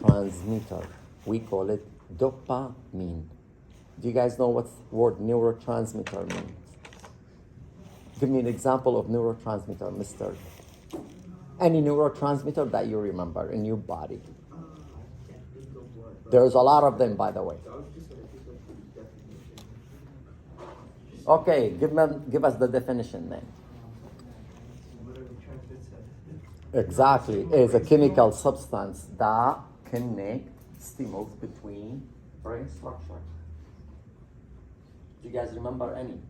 neurotransmitter. We call it dopamine. Do you guys know what the word neurotransmitter means? Give me an example of neurotransmitter, mister. Any neurotransmitter that you remember in your body. There's a lot of them, by the way. Okay, give us the definition then. Exactly, is a chemical substance that connect stimulus between brain structure. Do you guys remember any?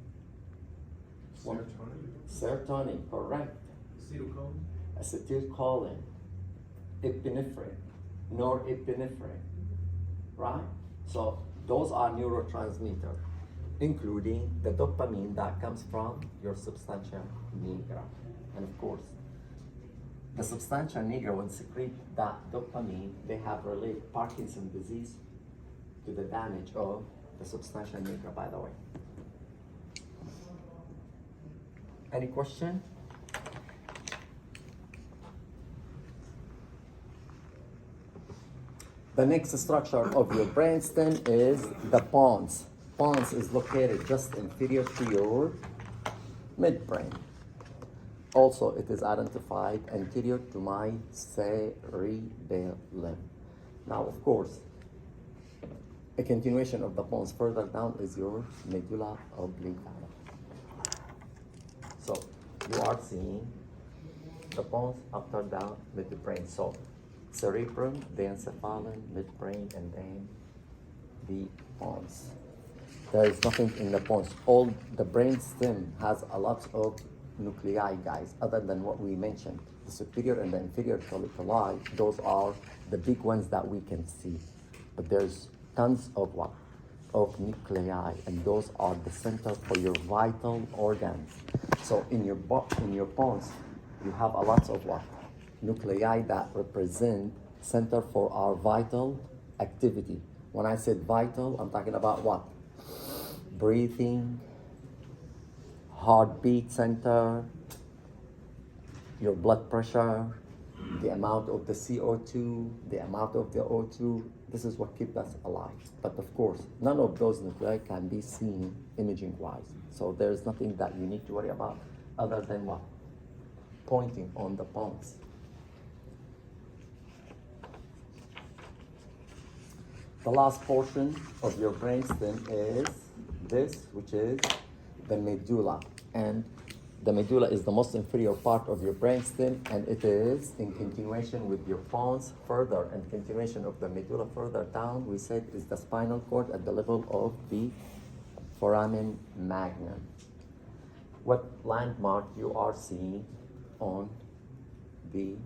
Serotonin, correct. Acetylcholine, epinephrine, norepinephrine, right? So those are neurotransmitters, including the dopamine that comes from your substantia nigra. And of course, the substantia nigra, when secrete that dopamine, they have related Parkinson's disease to the damage of the substantia nigra, by the way. Any question? The next structure of your brainstem is the pons. Pons is located just inferior to your midbrain. Also, it is identified anterior to my cerebellum. Now, of course, a continuation of the pons further down is your medulla oblongata. So, you are seeing the pons after down midbrain. So, cerebrum, the encephalon, midbrain, and then the pons. There is nothing in the pons. All the brain stem has a lot of nuclei, guys, other than what we mentioned. The superior and the inferior colliculi, those are the big ones that we can see. But there's tons of what? Of nuclei, and those are the center for your vital organs. So in your pons, you have a lot of what? Nuclei that represent center for our vital activity. When I said vital, I'm talking about what? Breathing, heartbeat center, your blood pressure, the amount of the CO2, the amount of the O2. This is what keeps us alive. But of course, none of those nuclei can be seen imaging-wise. So there's nothing that you need to worry about other than what? Pointing on the pons. The last portion of your brainstem is this, which is the medulla. And the medulla is the most inferior part of your brainstem, and it is in continuation with your pons further, and continuation of the medulla further down, we said, is the spinal cord at the level of the foramen magnum. What landmark you are seeing on the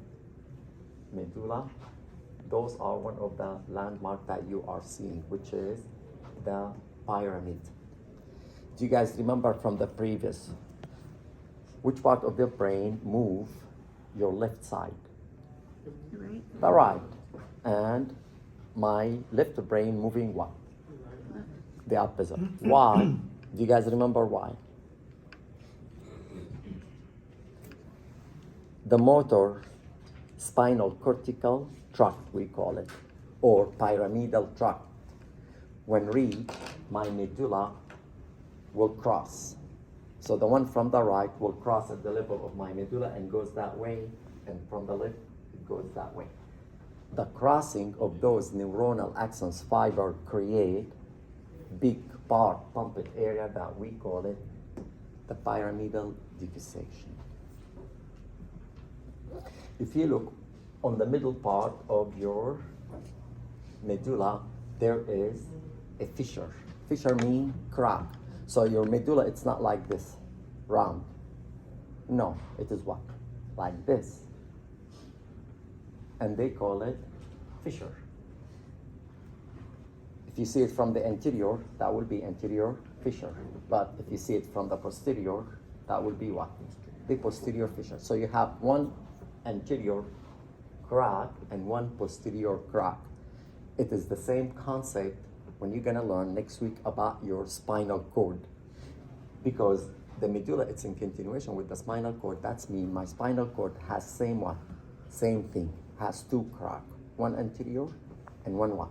medulla? Those are one of the landmarks that you are seeing, which is the pyramid. Do you guys remember from the previous? Which part of the brain move your left side? The right. The right. And my left brain moving what? Left. The opposite. Why? Do you guys remember why? The motor spinal cortical tract, we call it, or pyramidal tract, when reached, my medulla will cross. So the one from the right will cross at the level of my medulla and goes that way, and from the left, it goes that way. The crossing of those neuronal axons fiber create big part, pumped area that we call it the pyramidal diffusation. If you look on the middle part of your medulla, there is a fissure. Fissure means crack. So your medulla, it's not like this, round. No, it is what? Like this. And they call it fissure. If you see it from the anterior, that will be anterior fissure. But if you see it from the posterior, that will be what? The posterior fissure. So you have one anterior crack and one posterior crack. It is the same concept when you're gonna learn next week about your spinal cord, because the medulla, it's in continuation with the spinal cord. That's mean my spinal cord has same thing, has two crack, one anterior and one what?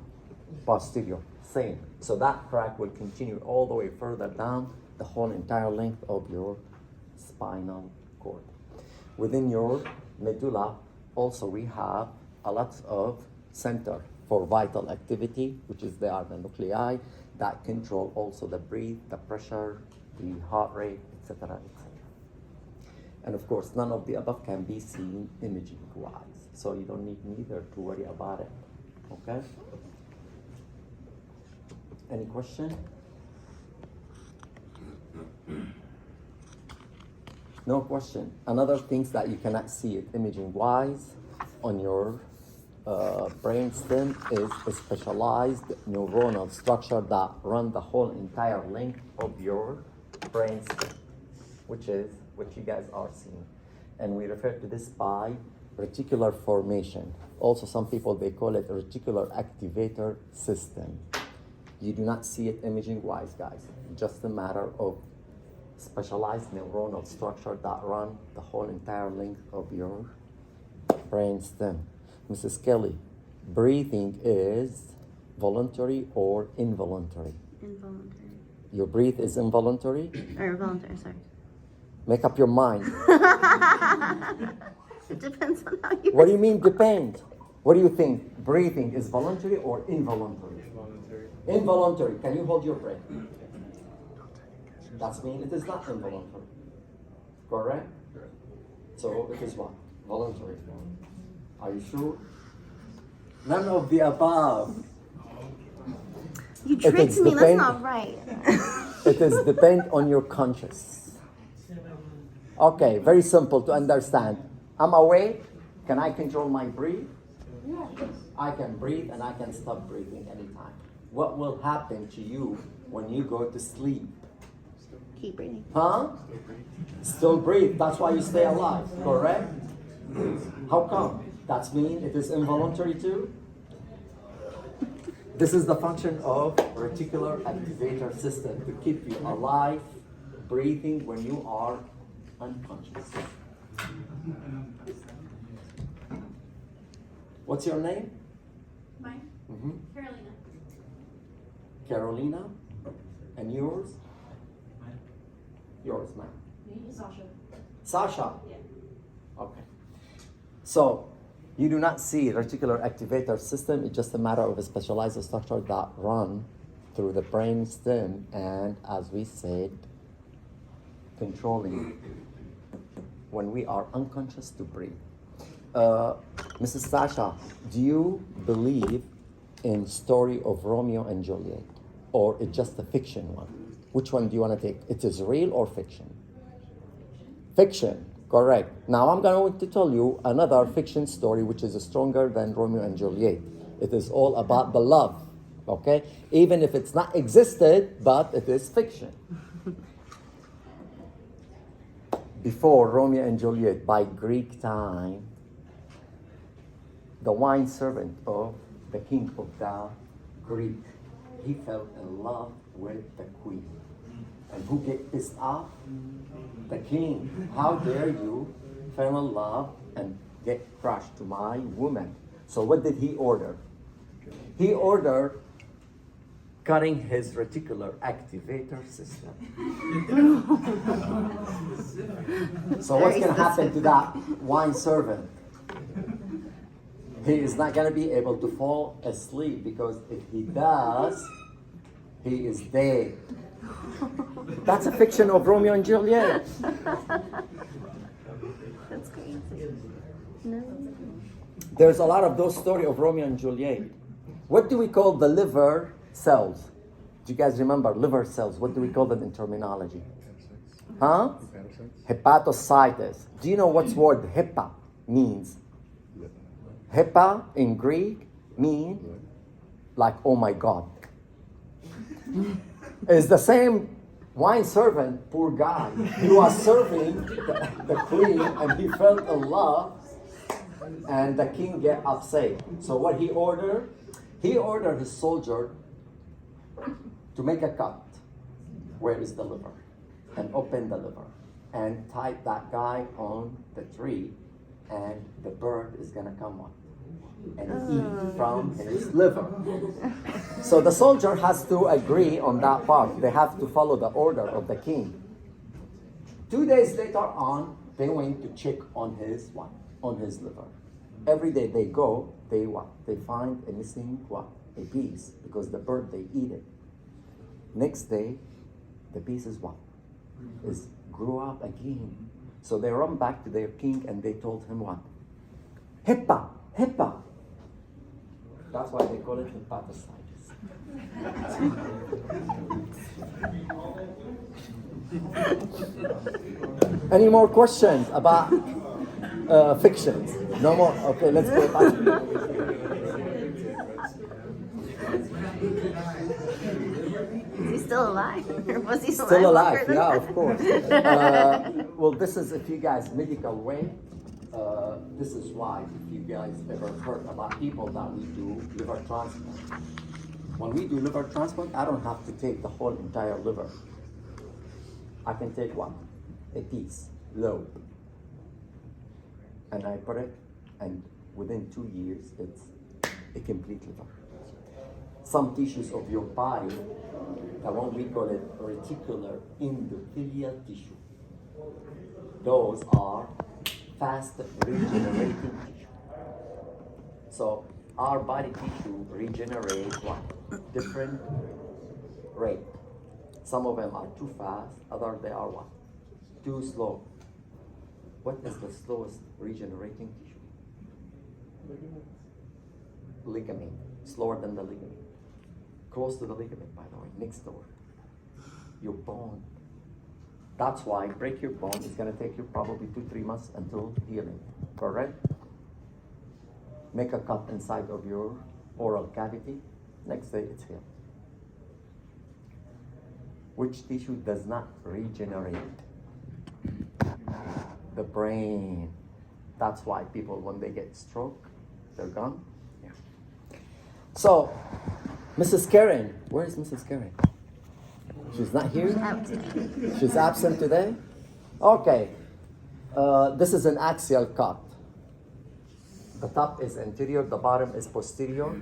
Posterior. Same. So that crack will continue all the way further down the whole entire length of your spinal cord. Within your medulla, also we have a lot of center for vital activity, which is they are the nuclei that control also the breath, the pressure, the heart rate, etc., etc. And of course, none of the above can be seen imaging-wise, so you don't need neither to worry about it. Okay? Any question? No question. Another things that you cannot see it imaging-wise on your brain stem is a specialized neuronal structure that run the whole entire length of your brain stem, which is what you guys are seeing. And we refer to this by reticular formation. Also, some people, they call it reticular activator system. You do not see it imaging-wise, guys. Just a matter of specialized neuronal structure that run the whole entire length of your brain stem. Mrs. Kelly, breathing is voluntary or involuntary? Involuntary. Your breath is involuntary? Or voluntary, sorry. Make up your mind. It depends on how you... What do you mean depend? What do you think? Breathing is voluntary or involuntary? Involuntary. Involuntary. Can you hold your breath? That means it is not involuntary. Correct? So it is what? Voluntary. Are you sure? None of the above. You It tricked is me, that's depend- not right. It is depend on your conscious. Okay, very simple to understand. I'm awake. Can I control my breath? I can breathe and I can stop breathing anytime. What will happen to you when you go to sleep? Keep breathing. Huh? Still breathe. That's why you stay alive, correct? How come? That means it is involuntary too? This is the function of reticular activator system, to keep you alive, breathing when you are unconscious. What's your name? Mine? Mm-hmm. Carolina. Carolina. And yours? Mine. Yours, ma'am. Me? Sasha. Sasha. Yeah. Okay. So, you do not see reticular activator system. It's just a matter of a specialized structure that run through the brain stem and, as we said, controlling when we are unconscious to breathe. Mrs. Sasha, do you believe in story of Romeo and Juliet, or it's just a fiction one? Which one do you want to take? It is real or fiction? Fiction, correct. Now I'm going to tell you another fiction story which is stronger than Romeo and Juliet. It is all about the love, okay? Even if it's not existed, but it is fiction. Before Romeo and Juliet, by Greek time, the wine servant of the king of the Greek, he fell in love with the queen. And who get pissed off? The king. How dare you fall in love and get crushed to my woman? So what did he order? He ordered cutting his reticular activator system. So what's going to happen to that wine servant? He is not going to be able to fall asleep, because if he does, he is dead. That's a fiction of Romeo and Juliet. That's crazy. No. There's a lot of those stories of Romeo and Juliet. What do we call the liver cells? Do you guys remember liver cells? What do we call them in terminology? Huh? Hepatocytes. Do you know what's word hepa means? Hepa in Greek means like, oh my God. It's the same wine servant, poor guy. He was serving the queen and he fell in love, and the king get upset. So what he ordered? He ordered his soldier to make a cut. Where is the liver? And open the liver. And tie that guy on the tree, and the bird is gonna come on. and eat from his liver. So the soldier has to agree on that part. They have to follow the order of the king. 2 days later on, they went to check on his what? On his liver. Every day they go, they what? They find a missing what? A piece, because the bird, they eat it. Next day, the piece is what? Is grew up again. So they run back to their king and they told him what? Hippa, hippa. That's why they call it hepatitis. Any more questions about fictions? No more? Okay, let's go back. Is he still alive? Or was he Still alive, longer than yeah, that? of course. Well, this is, if you guys, medical way, this is why, if you guys ever heard about people that we do liver transplant. When we do liver transplant, I don't have to take the whole entire liver. I can take one, a piece, lobe, and I put it, and within 2 years, it's a complete liver. Some tissues of your body, the one we call it reticular endothelial tissue. Those are fast regenerating tissue. So our body tissue regenerates what? Different rate. Some of them are too fast, others they are what? Too slow. What is the slowest regenerating tissue? Ligament. Slower than the ligament. Close to the ligament, by the way, next door. Your bone. That's why break your bone is going to take you probably 2-3 months until healing. Correct? Make a cut inside of your oral cavity. Next day it's healed. Which tissue does not regenerate? The brain. That's why people, when they get stroke, they're gone. Yeah. So, Mrs. Karen, where is Mrs. Karen? She's not here? She's absent today? Okay. This is an axial cut. The top is anterior, the bottom is posterior,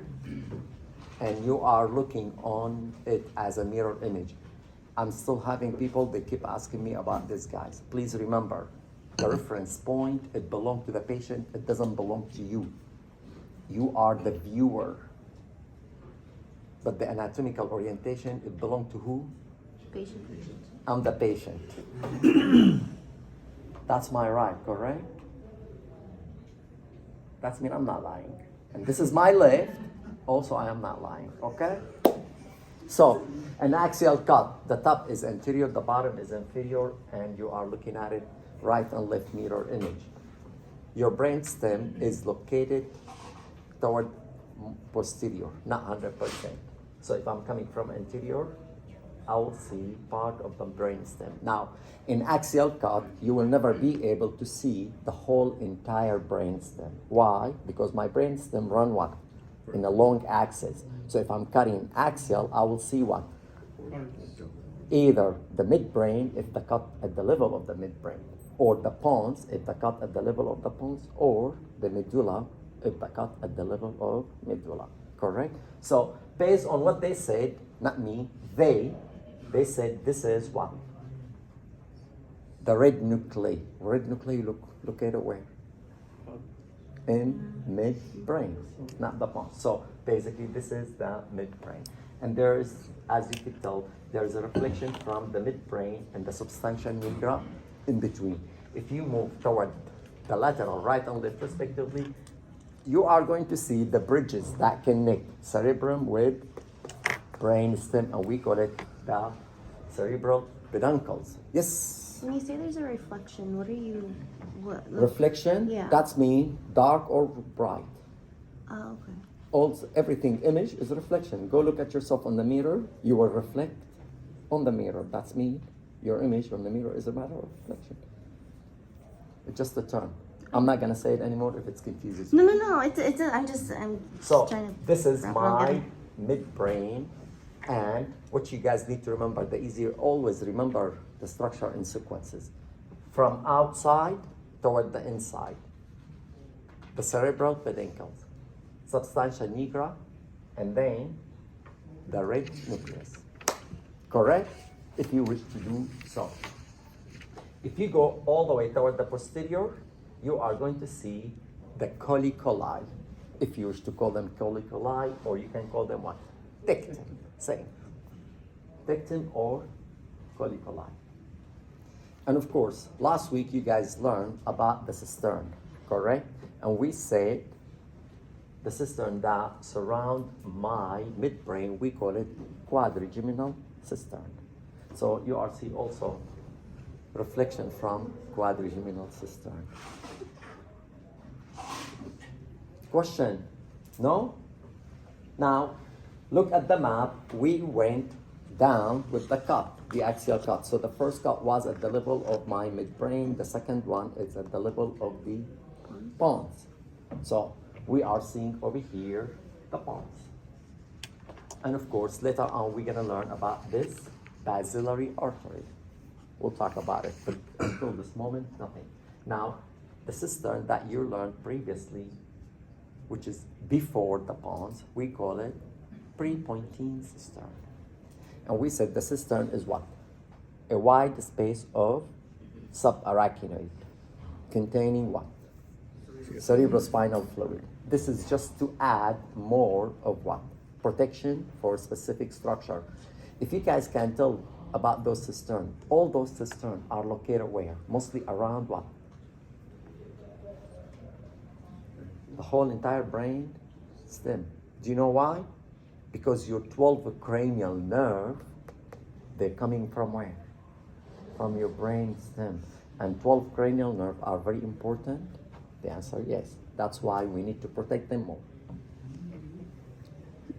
and you are looking on it as a mirror image. I'm still having people, they keep asking me about this, guys. Please remember, the reference point, it belongs to the patient, it doesn't belong to you. You are the viewer. But the anatomical orientation, it belongs to who? Patient. I'm the patient. That's my right, correct? That means I'm not lying. And this is my left. Also, I am not lying, okay? So, an axial cut. The top is anterior, the bottom is inferior, and you are looking at it right and left mirror image. Your brain stem is located toward posterior, not 100%. So if I'm coming from anterior, I will see part of the brain stem. Now, in axial cut, you will never be able to see the whole entire brain stem. Why? Because my brain stem run what? In a long axis. So if I'm cutting axial, I will see what? Either the midbrain, if the cut at the level of the midbrain, or the pons, if the cut at the level of the pons, or the medulla, if the cut at the level of medulla. Correct? So based on what they said, not me, they said this is what? The red nuclei. Red nuclei located where? In midbrain, not the pons. So basically this is the midbrain. And there's, as you can tell, there's a reflection from the midbrain and the substantia nigra in between. If you move toward the lateral, right and left respectively, you are going to see the bridges that connect cerebrum with brain stem, and we call it the cerebral peduncles. Yes? When you say there's a reflection, what are you... What? Reflection? Yeah. That's mean dark or bright. Oh, okay. Also, everything image is reflection. Go look at yourself on the mirror. You will reflect on the mirror. That's me. Your image on the mirror is a matter of reflection. It's just a term. I'm not gonna say it anymore if it's confuses you. No. I'm just So trying to... this is wrap around my together. midbrain, and what you guys need to remember, the easier, always remember the structure in sequences. From outside toward the inside. The cerebral peduncles. substantia nigra, and then the red nucleus. Correct? If you wish to do so. If you go all the way toward the posterior, you are going to see the colliculi. If you wish to call them colliculi, or you can call them what? Tectum. Same. Tectum or colliculi. And of course, last week you guys learned about the cistern, correct? And we said the cistern that surround my midbrain, we call it quadrigeminal cistern. So you are seeing also reflection from quadrigeminal cistern. Question? No? Now, look at the map. We went down with the cut, the axial cut. So the first cut was at the level of my midbrain. The second one is at the level of the pons. So we are seeing over here the pons. And of course, later on, we're gonna learn about this basilar artery. We'll talk about it, but until this moment, nothing. Now, the cistern that you learned previously, which is before the pons, we call it pre-pontine cistern. And we said the cistern is what? A wide space of subarachnoid containing what? Cerebrospinal fluid. This is just to add more of what? Protection for specific structure. If you guys can tell about those cisterns, all those cisterns are located where? Mostly around what? The whole entire brain stem. Do you know why? Because your 12 cranial nerve, they're coming from where? From your brain stem. And 12 cranial nerve are very important. The answer, yes. That's why we need to protect them more.